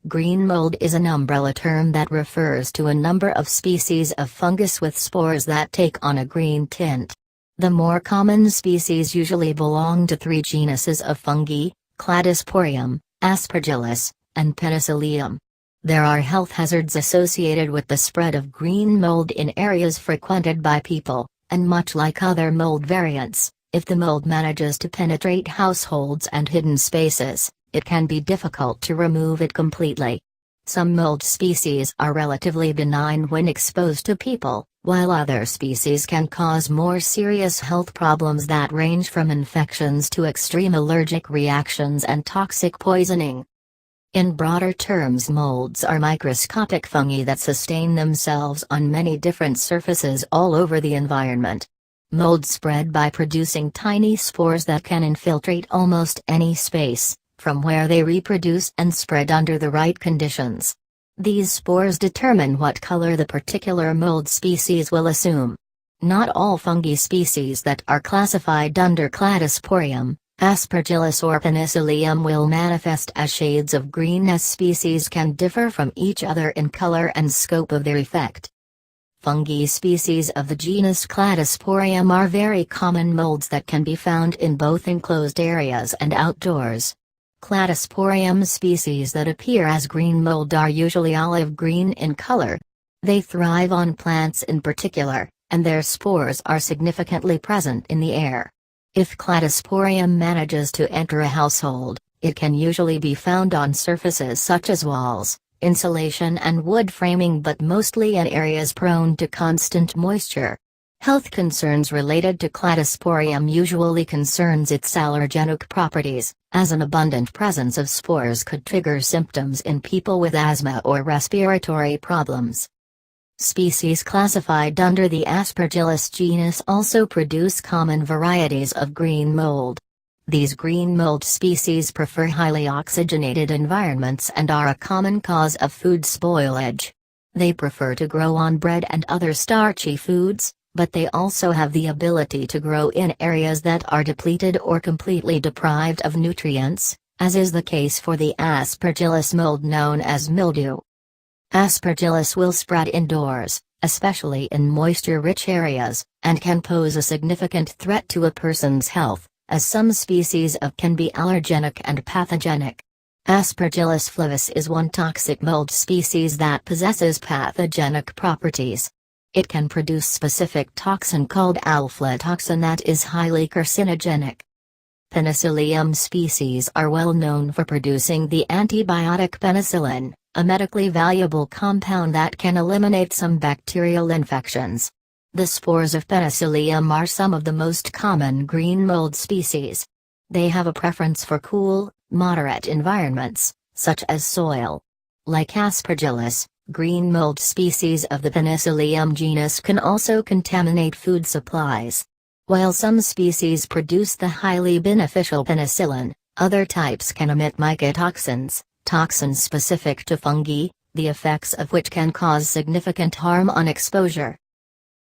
Green mold is an umbrella term that refers to a number of species of fungus with spores that take on a green tint. The more common species usually belong to three genuses of fungi: Cladosporium, Aspergillus, and Penicillium. There are health hazards associated with the spread of green mold in areas frequented by people, and much like other mold variants, if the mold manages to penetrate households and hidden spaces, it can be difficult to remove it completely. Some mold species are relatively benign when exposed to people, while other species can cause more serious health problems that range from infections to extreme allergic reactions and toxic poisoning. In broader terms, molds are microscopic fungi that sustain themselves on many different surfaces all over the environment. Molds spread by producing tiny spores that can infiltrate almost any space, from where they reproduce and spread under the right conditions. These spores determine what color the particular mold species will assume. Not all fungi species that are classified under Cladosporium, Aspergillus or Penicillium will manifest as shades of green, as species can differ from each other in color and scope of their effect. Fungi species of the genus Cladosporium are very common molds that can be found in both enclosed areas and outdoors. Cladosporium species that appear as green mold are usually olive green in color. They thrive on plants in particular, and their spores are significantly present in the air. If Cladosporium manages to enter a household, it can usually be found on surfaces such as walls, insulation and wood framing, but mostly in areas prone to constant moisture. Health concerns related to Cladosporium usually concerns its allergenic properties, as an abundant presence of spores could trigger symptoms in people with asthma or respiratory problems. Species classified under the Aspergillus genus also produce common varieties of green mold. These green mold species prefer highly oxygenated environments and are a common cause of food spoilage. They prefer to grow on bread and other starchy foods, but they also have the ability to grow in areas that are depleted or completely deprived of nutrients, as is the case for the Aspergillus mold known as mildew. Aspergillus will spread indoors, especially in moisture-rich areas, and can pose a significant threat to a person's health, as some species of can be allergenic and pathogenic. Aspergillus flavus is one toxic mold species that possesses pathogenic properties. It can produce specific toxin called aflatoxin that is highly carcinogenic. Penicillium species are well known for producing the antibiotic penicillin, a medically valuable compound that can eliminate some bacterial infections. The spores of Penicillium are some of the most common green mold species. They have a preference for cool, moderate environments, such as soil. Like Aspergillus, green mold species of the Penicillium genus can also contaminate food supplies. While some species produce the highly beneficial penicillin, other types can emit mycotoxins, toxins specific to fungi, the effects of which can cause significant harm on exposure.